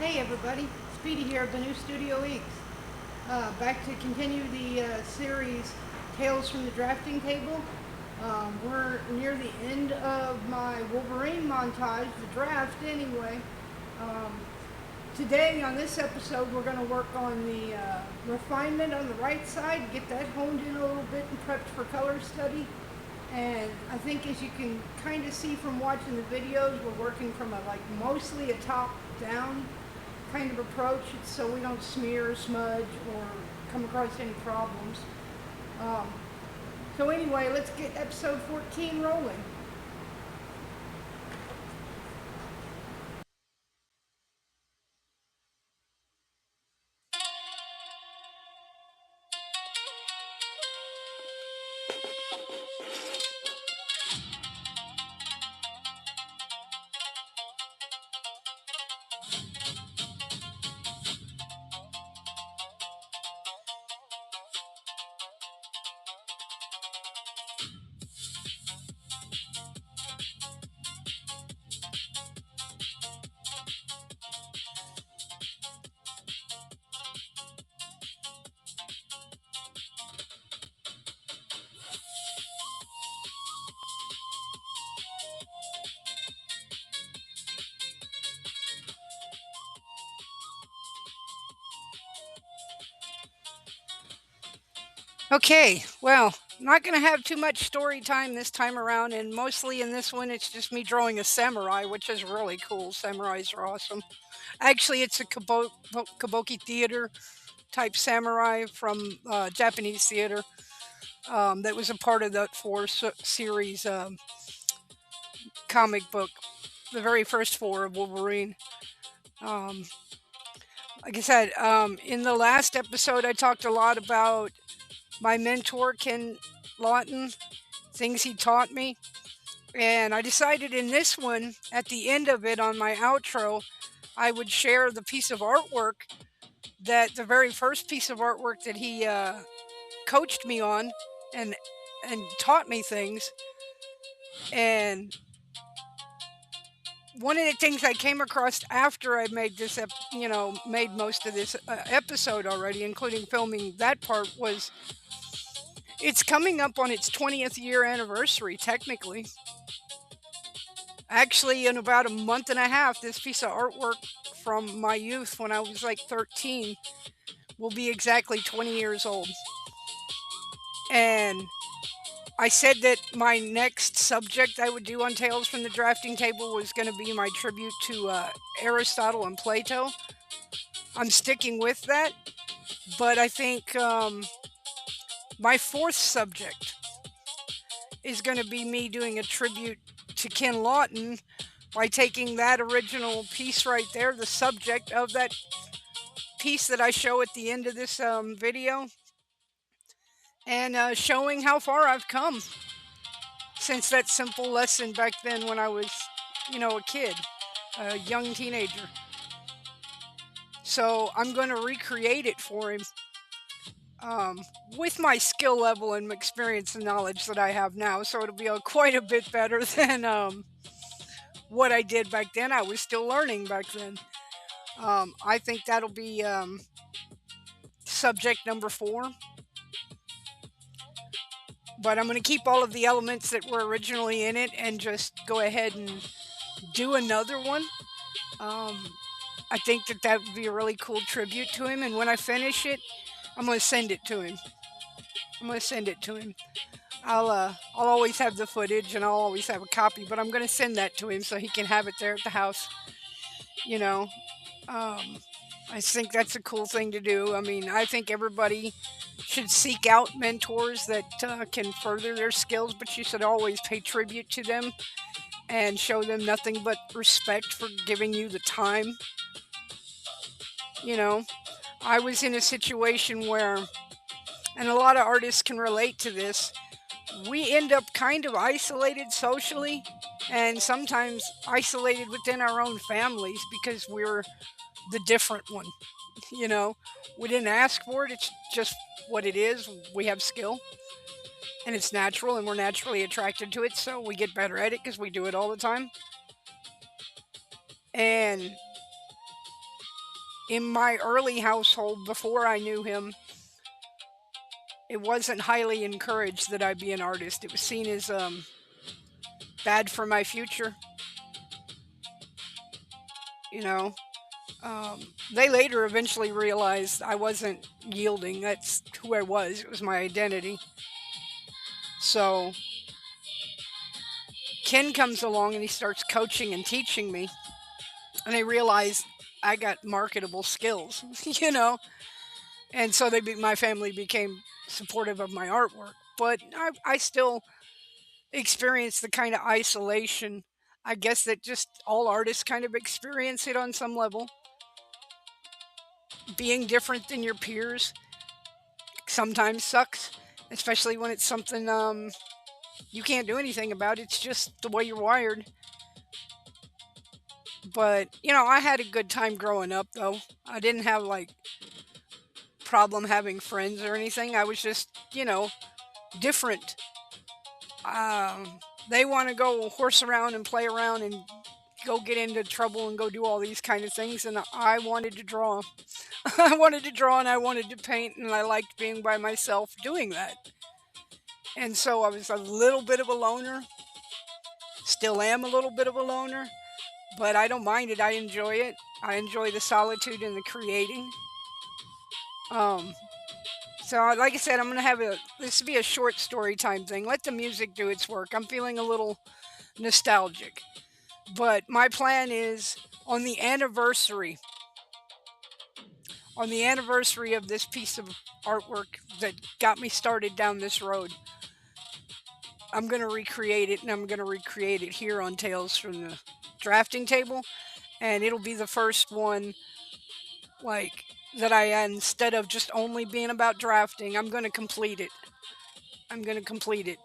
Hey everybody, Speedy here of the new Studio Inks. Back to continue the series Tales from the Drafting Table. We're near the end of my Wolverine montage, the draft anyway. Um, Today on this episode we're going to work on the refinement on the right side, get that honed in a little bit and prepped for color study. And I think as you can kind of see from watching the videos, we're working from a mostly a top down kind of approach, so we don't smear, smudge, or come across any problems. Um, so anyway, let's get episode 14 rolling. Okay, well, not going to have too much story time this time around, and mostly in this one, it's just me drawing a samurai, which is really cool. Samurais are awesome. Actually, it's a kabuki theater type samurai from Japanese theater that was a part of that series comic book, the very first four of Wolverine. Um, like I said, in the last episode, I talked a lot about my mentor, Ken Lawton, things he taught me. And I decided in this one, at the end of it on my outro, I would share the piece of artwork the very first piece of artwork that he coached me on and taught me things. And one of the things I came across after I made this, made most of this episode already, including filming that part, was it's coming up on its 20th year anniversary, technically. Actually, in about a month and a half, this piece of artwork from my youth when I was like 13 will be exactly 20 years old. And I said that my next subject I would do on Tales from the Drafting Table was going to be my tribute to Aristotle and Plato. I'm sticking with that, but I think my fourth subject is going to be me doing a tribute to Ken Lawton by taking that original piece right there, the subject of that piece that I show at the end of this video, and showing how far I've come since that simple lesson back then when I was, a kid, a young teenager. So I'm going to recreate it for him um, with my skill level and experience and knowledge that I have now. So it'll be quite a bit better than what I did back then. I was still learning back then. I think that'll be subject number 4. But I'm going to keep all of the elements that were originally in it and just go ahead and do another one. I think that would be a really cool tribute to him. And when I finish it, I'm going to send it to him. I'll always have the footage and I'll always have a copy, but I'm going to send that to him so he can have it there at the house. You know, um, I think that's a cool thing to do. I mean, I think everybody should seek out mentors that can further their skills, but you should always pay tribute to them and show them nothing but respect for giving you the time. You know, I was in a situation where, and a lot of artists can relate to this, we end up kind of isolated socially and sometimes isolated within our own families because we're the different one. You know, we didn't ask for it, it's just what it is. We have skill and it's natural and we're naturally attracted to it, so we get better at it because we do it all the time. And in my early household before I knew him, it wasn't highly encouraged that I be an artist. It was seen as bad for my future, you know. They later eventually realized I wasn't yielding. That's who I was. It was my identity. So Ken comes along and he starts coaching and teaching me, and they realize I got marketable skills, you know. And so my family became supportive of my artwork. But I still experience the kind of isolation, I guess, that just all artists kind of experience it on some level. Being different than your peers sometimes sucks, especially when it's something you can't do anything about. It's just the way you're wired. But I had a good time growing up, though. I didn't have like problem having friends or anything. I was just different. They want to go horse around and play around and go get into trouble and go do all these kind of things, and I wanted to draw. I wanted to draw and I wanted to paint, and I liked being by myself doing that. And so I was a little bit of a loner, still am a little bit of a loner, but I don't mind it. I enjoy it. I enjoy the solitude and the creating. Um, so, like I said, I'm gonna have this be a short story time thing. Let the music do its work. I'm feeling a little nostalgic, but my plan is on the anniversary, on the anniversary of this piece of artwork that got me started down this road. I'm gonna recreate it, and I'm gonna recreate it here on Tales from the Drafting Table, and it'll be the first one like that I instead of just only being about drafting, I'm gonna complete it. I'm gonna complete it.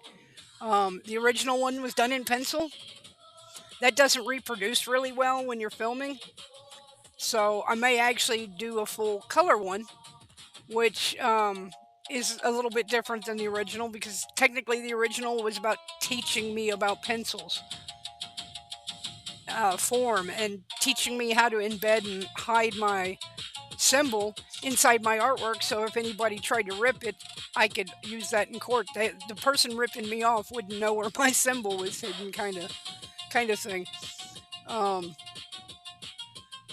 The original one was done in pencil. That doesn't reproduce really well when you're filming, so I may actually do a full color one, which is a little bit different than the original because technically the original was about teaching me about pencils, form, and teaching me how to embed and hide my symbol inside my artwork. So if anybody tried to rip it, I could use that in court. The person ripping me off wouldn't know where my symbol was hidden, kind of thing. Um,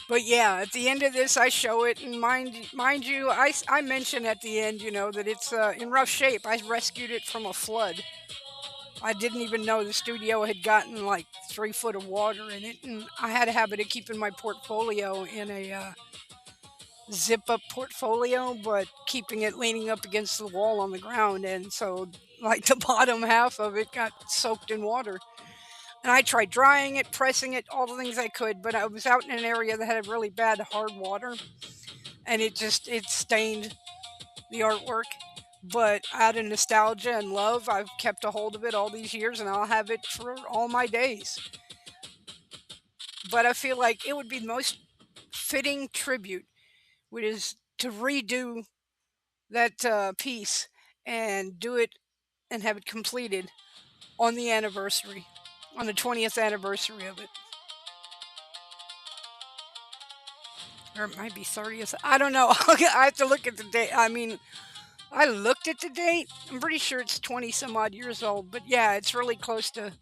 but yeah, at the end of this, I show it, and mind you, I mention at the end, that it's in rough shape. I rescued it from a flood. I didn't even know the studio had gotten like 3 foot of water in it, and I had a habit of keeping my portfolio in a zip up portfolio, but keeping it leaning up against the wall on the ground, and so like the bottom half of it got soaked in water. And I tried drying it, pressing it, all the things I could, but I was out in an area that had really bad hard water, and it stained the artwork. But out of nostalgia and love, I've kept a hold of it all these years, and I'll have it for all my days. But I feel like it would be the most fitting tribute, which is to redo that piece and do it and have it completed on the anniversary, on the 20th anniversary of it. Or it might be 30th. I don't know. I have to look at the date. I mean, I looked at the date. I'm pretty sure it's 20 some odd years old. But yeah, it's really close to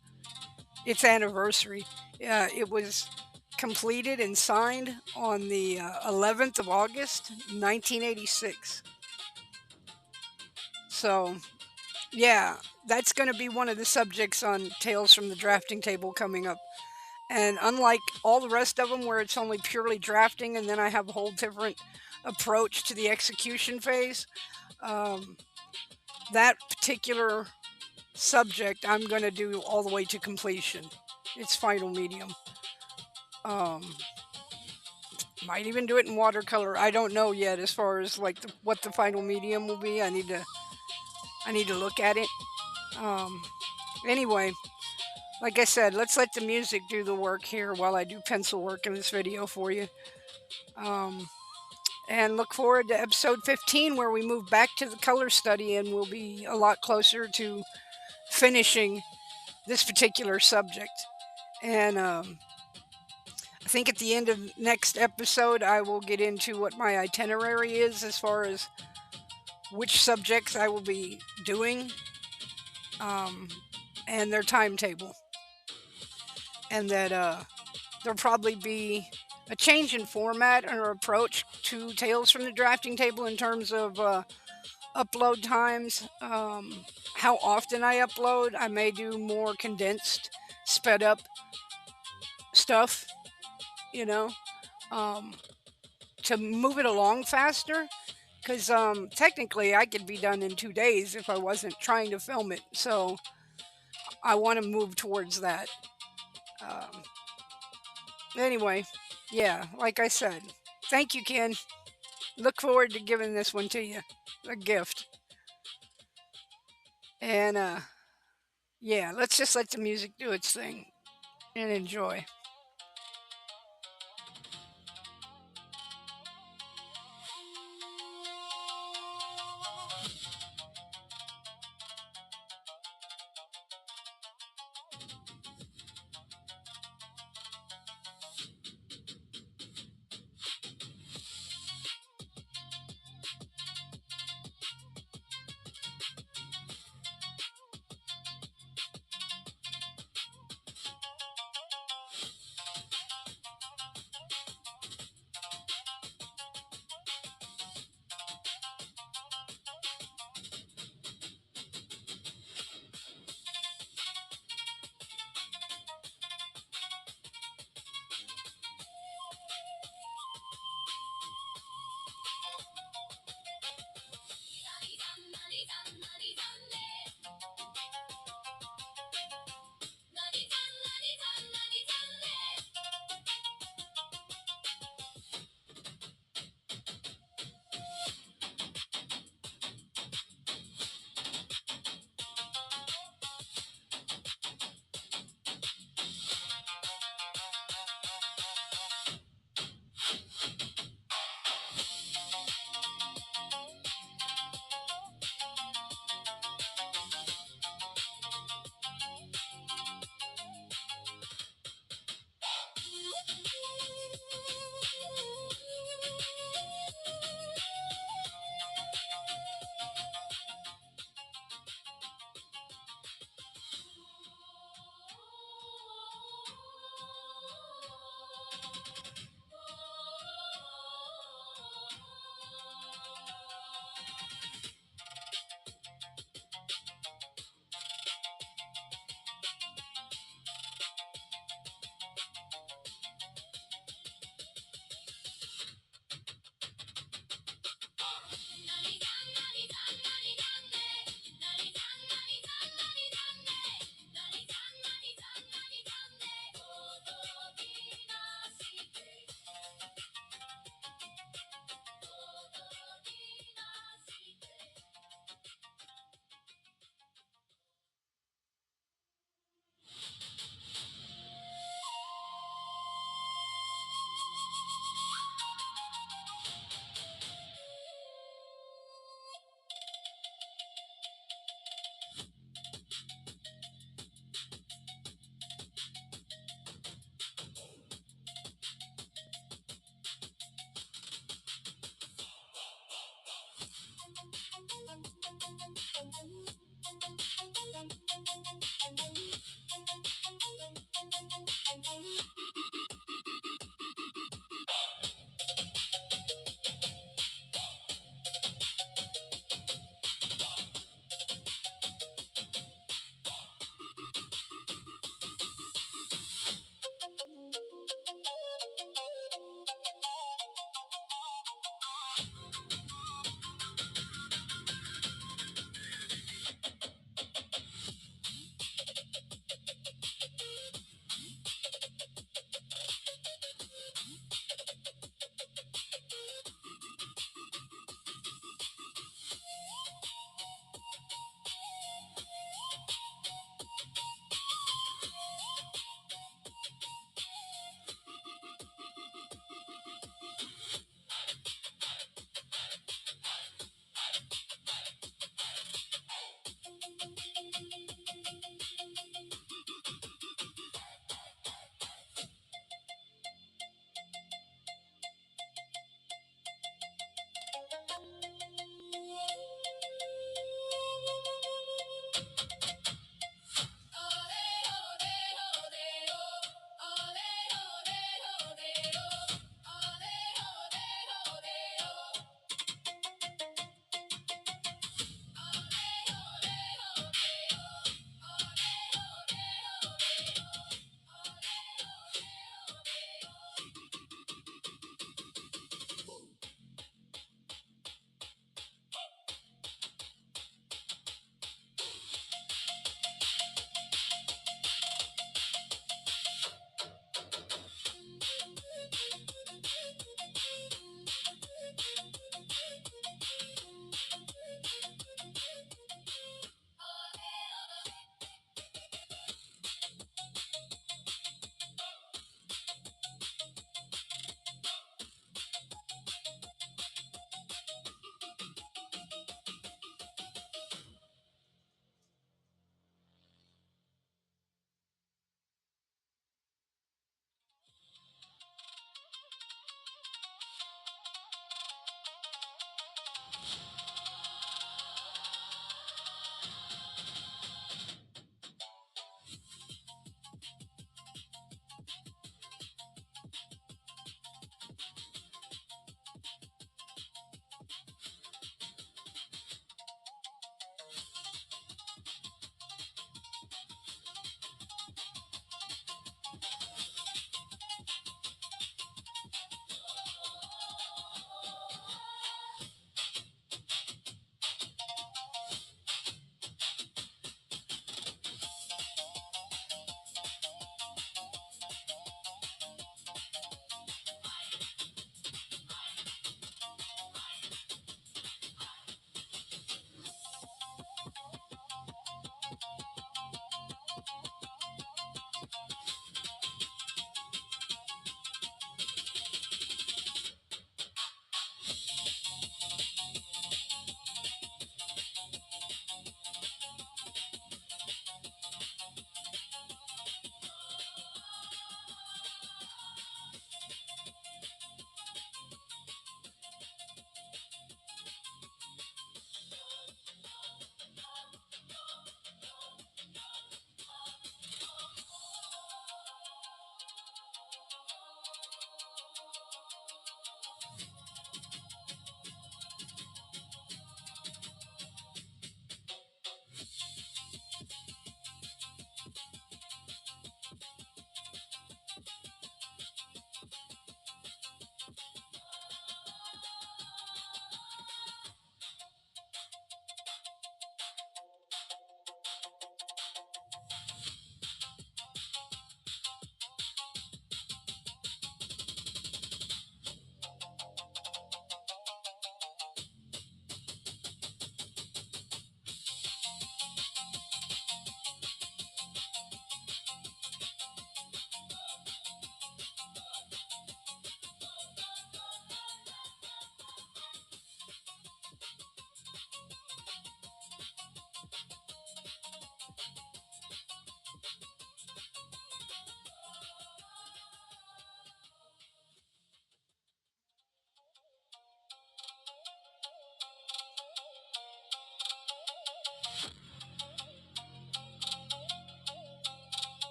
its anniversary. It was completed and signed on the 11th of August, 1986. So yeah, that's going to be one of the subjects on Tales from the Drafting Table coming up. And unlike all the rest of them, where it's only purely drafting and then I have a whole different approach to the execution phase, um, that particular subject I'm going to do all the way to completion. Its final medium. Um, might even do it in watercolor. I don't know yet as far as like what the final medium will be. I need to look at it. Um, anyway, like I said, let's let the music do the work here while I do pencil work in this video for you. Um, and look forward to episode 15 where we move back to the color study and we'll be a lot closer to finishing this particular subject. And I think at the end of next episode, I will get into what my itinerary is as far as which subjects I will be doing, um, and their timetable. And that there'll probably be a change in format or approach to Tales from the Drafting Table in terms of upload times, how often I upload. I may do more condensed, sped up stuff, you know, um, to move it along faster. Because technically, I could be done in 2 days if I wasn't trying to film it. So I want to move towards that. Um, anyway, yeah, like I said, thank you, Ken. Look forward to giving this one to you, a gift. And yeah, let's just let the music do its thing and enjoy.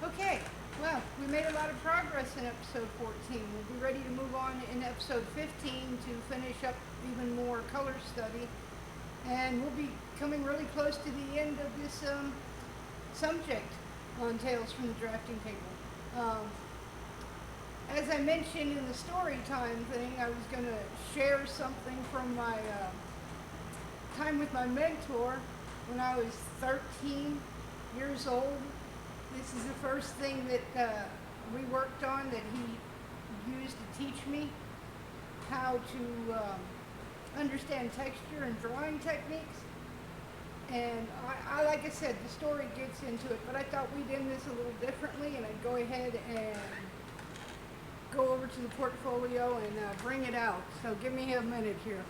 Okay, well, we made a lot of progress in episode 14. We'll be ready to move on in episode 15 to finish up even more color study. And we'll be coming really close to the end of this subject on Tales from the Drafting Table. As I mentioned in the story time thing, I was going to share something from my time with my mentor when I was 13 years old. This is the first thing that we worked on that he used to teach me how to understand texture and drawing techniques. And I, like I said, the story gets into it, but I thought we'd end this a little differently, and I'd go ahead and go over to the portfolio and bring it out. So give me a minute here.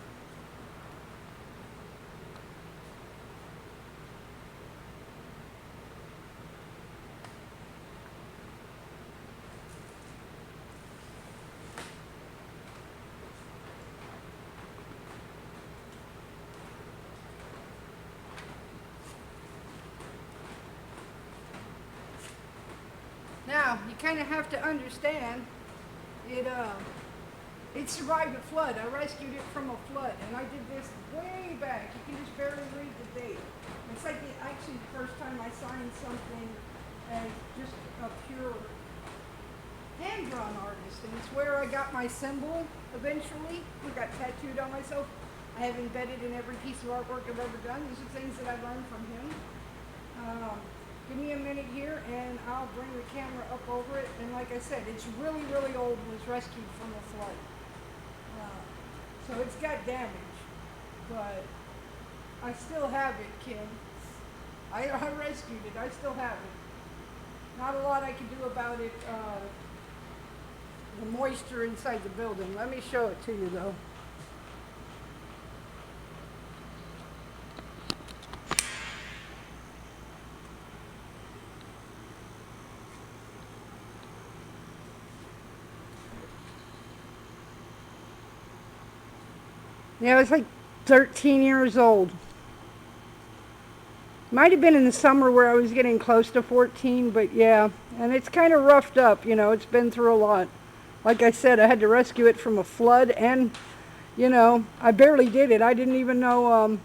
Now, you kind of have to understand, it survived a flood. I rescued it from a flood, and I did this way back. You can just barely read the date. It's like actually the first time I signed something as just a pure hand-drawn artist, and it's where I got my symbol eventually. It got tattooed on myself. I have embedded in every piece of artwork I've ever done. These are things that I learned from him. Give me a minute here and I'll bring the camera up over it. And like I said, it's really, really old. It was rescued from a flood. So it's got damage, but I still have it, Kim. I rescued it. I still have it. Not a lot I can do about it the moisture inside the building. Let me show it to you though. Yeah, I was like 13 years old. Might have been in the summer where I was getting close to 14, but yeah. And it's kind of roughed up, you know, it's been through a lot. Like I said, I had to rescue it from a flood, and, you know, I barely did it. I didn't even know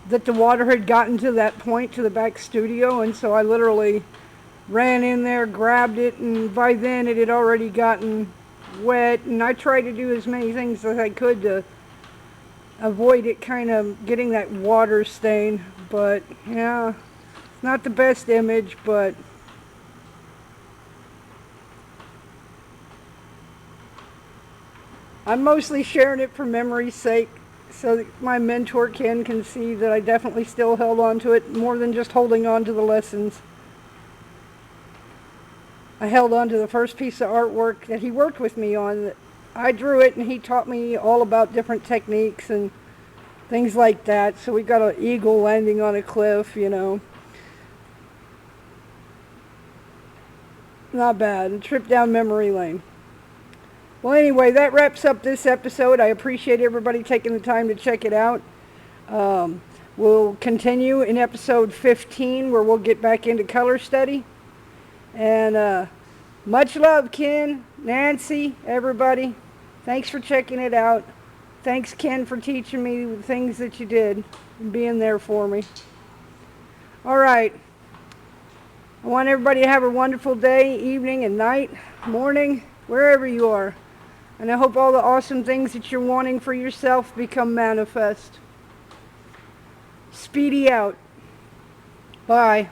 that the water had gotten to that point, to the back studio, and so I literally ran in there, grabbed it, and by then it had already gotten wet, and I tried to do as many things as I could to avoid it kind of getting that water stain, but yeah, not the best image, but I'm mostly sharing it for memory's sake, so that my mentor Ken can see that I definitely still held on to it more than just holding on to the lessons. I held on to the first piece of artwork that he worked with me on. I drew it and he taught me all about different techniques and things like that. So we got an eagle landing on a cliff, you know. Not bad. A trip down memory lane. Well, anyway, that wraps up this episode. I appreciate everybody taking the time to check it out. We'll continue in episode 15 where we'll get back into color study. And much love, Ken, Nancy, everybody. Thanks for checking it out. Thanks, Ken, for teaching me the things that you did and being there for me. All right. I want everybody to have a wonderful day, evening, and night, morning, wherever you are. And I hope all the awesome things that you're wanting for yourself become manifest. Speedy out. Bye.